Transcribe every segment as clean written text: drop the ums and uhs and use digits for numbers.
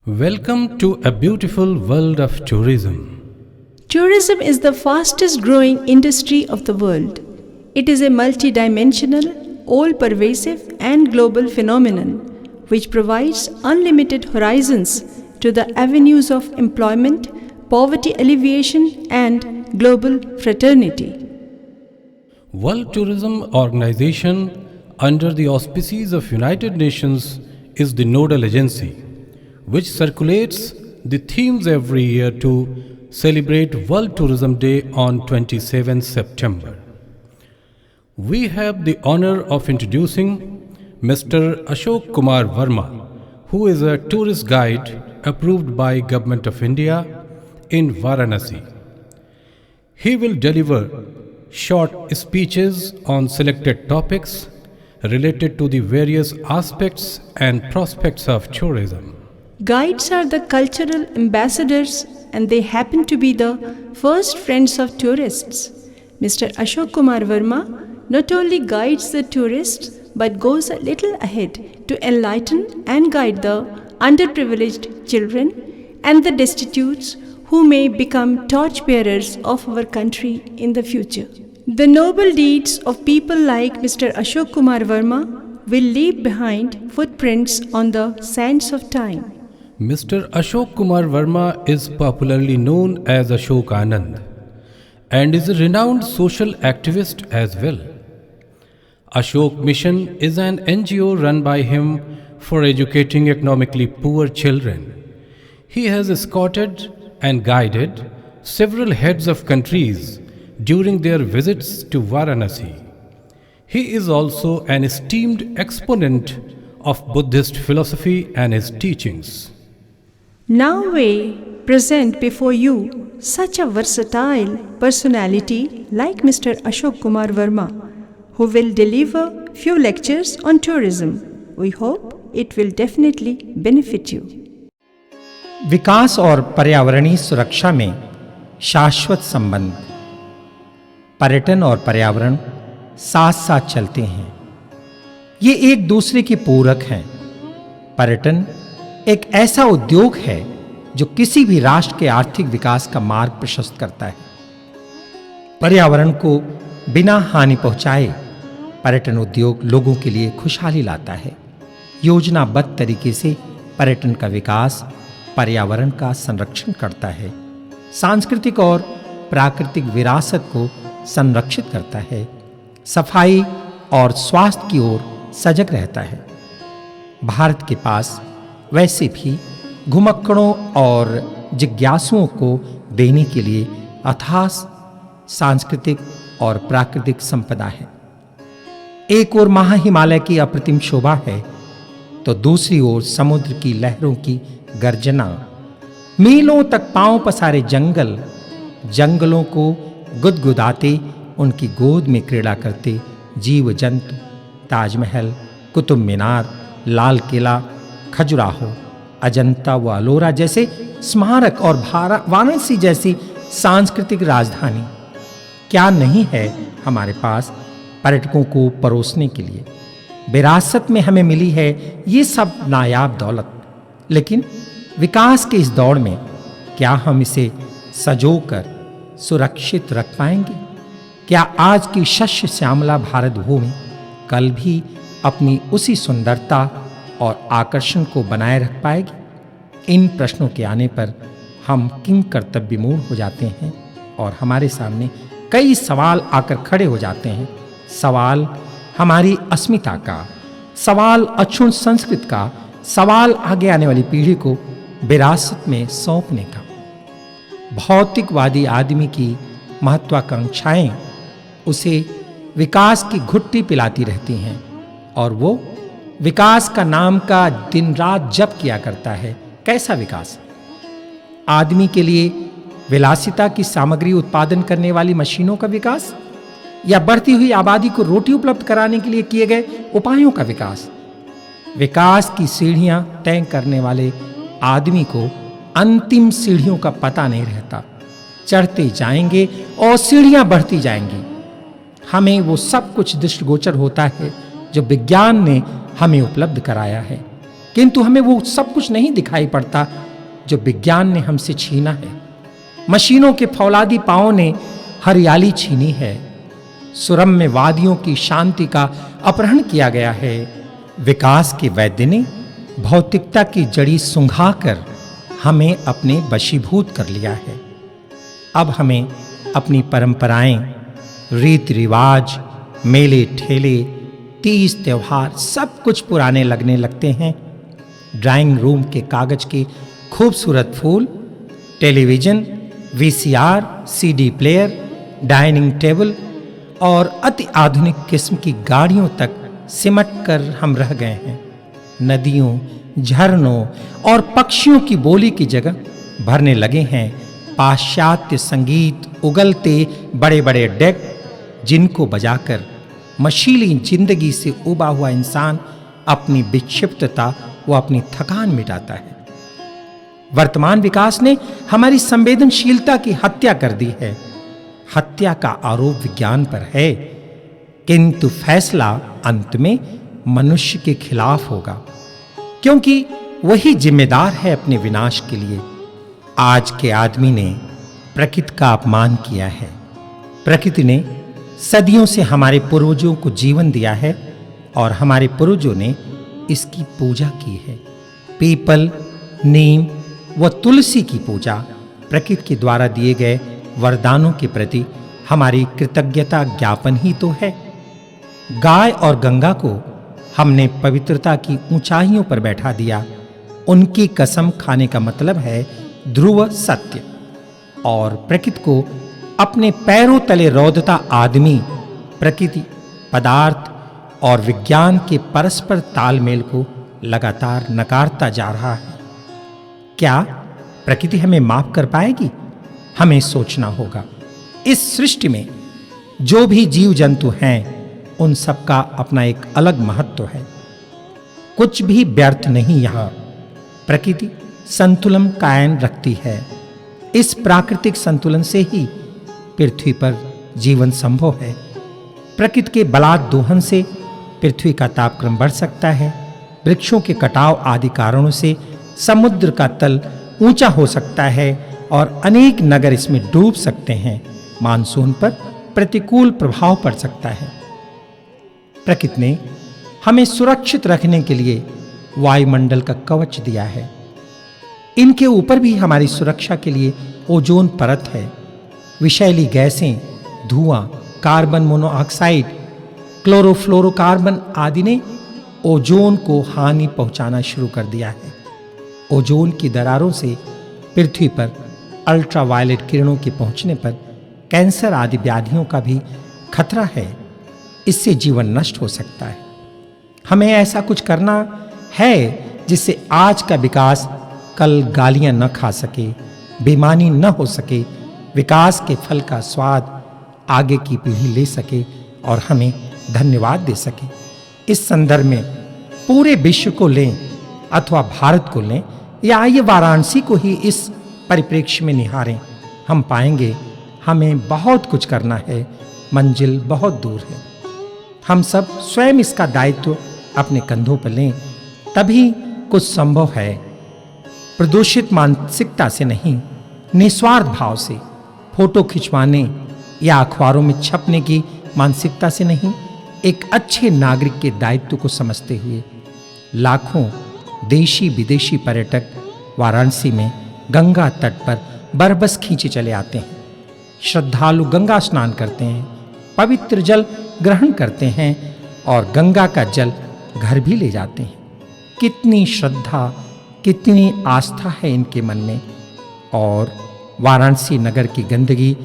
Welcome to a beautiful world of tourism. Tourism is the fastest growing industry of the world. It is a multidimensional, all-pervasive and global phenomenon which provides unlimited horizons to the avenues of employment, poverty alleviation and global fraternity. World Tourism Organization, under the auspices of United Nations, is the nodal agency which circulates the themes every year to celebrate World Tourism Day on 27 September. We have the honor of introducing Mr. Ashok Kumar Verma, who is a tourist guide approved by Government of India in Varanasi. He will deliver short speeches on selected topics related to the various aspects and prospects of tourism. Guides are the cultural ambassadors and they happen to be the first friends of tourists. Mr. Ashok Kumar Verma not only guides the tourists but goes a little ahead to enlighten and guide the underprivileged children and the destitutes who may become torchbearers of our country in the future. The noble deeds of people like Mr. Ashok Kumar Verma will leave behind footprints on the sands of time. Mr. Ashok Kumar Verma is popularly known as Ashok Anand and is a renowned social activist as well. Ashok Mission is an NGO run by him for educating economically poor children. He has escorted and guided several heads of countries during their visits to Varanasi. He is also an esteemed exponent of Buddhist philosophy and his teachings. Now we present before you such a versatile personality like Mr. Ashok Kumar Verma, who will deliver few lectures on tourism. We hope it will definitely benefit you. विकास और पर्यावरणीय सुरक्षा में शाश्वत संबंध। पर्यटन और पर्यावरण साथ साथ चलते हैं, ये एक दूसरे के पूरक हैं। पर्यटन एक ऐसा उद्योग है जो किसी भी राष्ट्र के आर्थिक विकास का मार्ग प्रशस्त करता है। पर्यावरण को बिना हानि पहुंचाए पर्यटन उद्योग लोगों के लिए खुशहाली लाता है। योजनाबद्ध तरीके से पर्यटन का विकास पर्यावरण का संरक्षण करता है, सांस्कृतिक और प्राकृतिक विरासत को संरक्षित करता है, सफाई और स्वास्थ्य की ओर सजग रहता है। भारत के पास वैसे भी घुमक्कड़ों और जिज्ञासुओं को देने के लिए अथाह सांस्कृतिक और प्राकृतिक संपदा है। एक ओर महा हिमालय की अप्रतिम शोभा है तो दूसरी ओर समुद्र की लहरों की गर्जना, मीलों तक पांव पसारे जंगल, जंगलों को गुदगुदाते उनकी गोद में क्रीड़ा करते जीव जंतु, ताजमहल, कुतुब मीनार, लाल किला, खजुराहो, अजंता व अलोरा जैसे स्मारक और वाराणसी जैसी सांस्कृतिक राजधानी क्या नहीं है हमारे पास पर्यटकों को परोसने के लिए। विरासत में हमें मिली है ये सब नायाब दौलत, लेकिन विकास के इस दौड़ में क्या हम इसे सजोकर सुरक्षित रख पाएंगे? क्या आज की शस्य श्यामला भारत भूमि कल भी अपनी उसी सुंदरता और आकर्षण को बनाए रख पाएगी? इन प्रश्नों के आने पर हम किंग कर्तव्यमूढ़ हो जाते हैं और हमारे सामने कई सवाल आकर खड़े हो जाते हैं। सवाल हमारी अस्मिता का, सवाल अक्षुण्ण संस्कृति का, सवाल आगे आने वाली पीढ़ी को विरासत में सौंपने का। भौतिकवादी आदमी की महत्वाकांक्षाएं उसे विकास की घुट्टी पिलाती रहती हैं और वो विकास का नाम का दिन रात जप किया करता है। कैसा विकास? आदमी के लिए विलासिता की सामग्री उत्पादन करने वाली मशीनों का विकास, या बढ़ती हुई आबादी को रोटी उपलब्ध कराने के लिए किए गए उपायों का विकास? विकास की सीढ़ियां तय करने वाले आदमी को अंतिम सीढ़ियों का पता नहीं रहता। चढ़ते जाएंगे और सीढ़ियां बढ़ती जाएंगी। हमें वो सब कुछ दृष्टिगोचर होता है जो विज्ञान ने हमें उपलब्ध कराया है, किंतु हमें वो सब कुछ नहीं दिखाई पड़ता जो विज्ञान ने हमसे छीना है। मशीनों के फौलादी पांवों ने हरियाली छीनी है। सुरम्य वादियों की शांति का अपहरण किया गया है। विकास के वैद्य ने भौतिकता की जड़ी सुंघाकर हमें अपने वशीभूत कर लिया है। अब हमें अपनी परंपराएं, रीति रिवाज, मेले ठेले, तीज त्योहार सब कुछ पुराने लगने लगते हैं। ड्राइंग रूम के कागज के खूबसूरत फूल, television, VCR, CD player, dining table और अति आधुनिक किस्म की गाड़ियों तक सिमट कर हम रह गए हैं। नदियों, झरनों और पक्षियों की बोली की जगह भरने लगे हैं पाश्चात्य संगीत उगलते बड़े-बड़े डेक, जिनको बजाकर मशीली जिंदगी से उबा हुआ इंसान अपनी विक्षिप्तता व अपनी थकान मिटाता है। वर्तमान विकास ने हमारी संवेदनशीलता की हत्या कर दी है। हत्या का आरोप विज्ञान पर है, किंतु फैसला अंत में मनुष्य के खिलाफ होगा, क्योंकि वही जिम्मेदार है अपने विनाश के लिए। आज के आदमी ने प्रकृति का अपमान किया है। प्रकृति ने सदियों से हमारे पूर्वजों को जीवन दिया है और हमारे पूर्वजों ने इसकी पूजा की है। पीपल, नीम व तुलसी की पूजा प्रकृति के द्वारा दिए गए वरदानों के प्रति हमारी कृतज्ञता ज्ञापन ही तो है। गाय और गंगा को हमने पवित्रता की ऊंचाइयों पर बैठा दिया। उनकी कसम खाने का मतलब है ध्रुव सत्य। और प्रकृति को अपने पैरों तले रौंदता आदमी प्रकृति, पदार्थ और विज्ञान के परस्पर तालमेल को लगातार नकारता जा रहा है। क्या प्रकृति हमें माफ कर पाएगी? हमें सोचना होगा। इस सृष्टि में जो भी जीव जंतु हैं, उन सब का अपना एक अलग महत्व है। कुछ भी व्यर्थ नहीं। यहाँ प्रकृति संतुलन कायम रखती है। इस प्राकृतिक संतुलन से ही पृथ्वी पर जीवन संभव है। प्रकृति के बलात् दोहन से पृथ्वी का तापक्रम बढ़ सकता है। वृक्षों के कटाव आदि कारणों से समुद्र का तल ऊंचा हो सकता है और अनेक नगर इसमें डूब सकते हैं। मानसून पर प्रतिकूल प्रभाव पड़ सकता है। प्रकृति ने हमें सुरक्षित रखने के लिए वायुमंडल का कवच दिया है। इनके ऊपर भी हमारी सुरक्षा के लिए ओजोन परत है। विषैली गैसें, धुआं, कार्बन मोनोऑक्साइड, क्लोरोफ्लोरोकार्बन आदि ने ओजोन को हानि पहुंचाना शुरू कर दिया है। ओजोन की दरारों से पृथ्वी पर अल्ट्रावायलेट किरणों के पहुंचने पर कैंसर आदि व्याधियों का भी खतरा है। इससे जीवन नष्ट हो सकता है। हमें ऐसा कुछ करना है जिससे आज का विकास कल गालियां न खा सके, बेईमानी न हो सके, विकास के फल का स्वाद आगे की पीढ़ी ले सके और हमें धन्यवाद दे सके। इस संदर्भ में पूरे विश्व को लें अथवा भारत को लें या आइए वाराणसी को ही इस परिप्रेक्ष्य में निहारें, हम पाएंगे हमें बहुत कुछ करना है। मंजिल बहुत दूर है। हम सब स्वयं इसका दायित्व अपने कंधों पर लें, तभी कुछ संभव है। प्रदूषित मानसिकता से नहीं, निस्वार्थ भाव से, फोटो खिंचवाने या अखबारों में छपने की मानसिकता से नहीं, एक अच्छे नागरिक के दायित्व को समझते हुए लाखों देशी विदेशी पर्यटक वाराणसी में गंगा तट पर बरबस खींचे चले आते हैं। श्रद्धालु गंगा स्नान करते हैं, पवित्र जल ग्रहण करते हैं और गंगा का जल घर भी ले जाते हैं। कितनी श्रद्धा, कितनी आस्था है इनके मन में। और वाराणसी नगर की गंदगी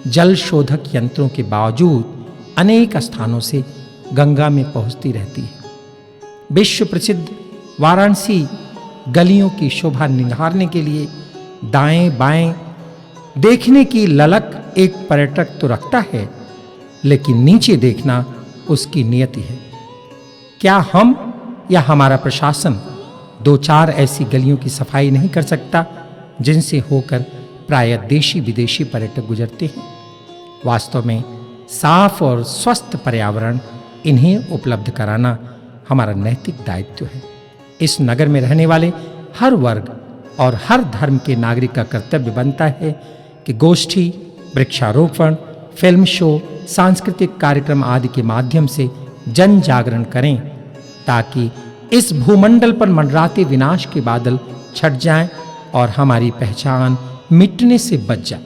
जल शोधक यंत्रों के बावजूद अनेक स्थानों से गंगा में पहुंचती रहती है। विश्व प्रसिद्ध वाराणसी गलियों की शोभा निहारने के लिए दाएं बाएं देखने की ललक एक पर्यटक तो रखता है, लेकिन नीचे देखना उसकी नियति है। क्या हम या हमारा प्रशासन दो चार ऐसी गलियों की सफाई नहीं कर सकता जिनसे होकर प्रायः देशी विदेशी पर्यटक गुजरते हैं? वास्तव में साफ और स्वस्थ पर्यावरण इन्हें उपलब्ध कराना हमारा नैतिक दायित्व है। इस नगर में रहने वाले हर वर्ग और हर धर्म के नागरिक का कर्तव्य बनता है कि गोष्ठी, वृक्षारोपण, फिल्म शो, सांस्कृतिक कार्यक्रम आदि के माध्यम से जन जागरण करें, ताकि इस भूमंडल पर मंडराते विनाश के बादल छट जाएं और हमारी पहचान मिटने से बच जाए।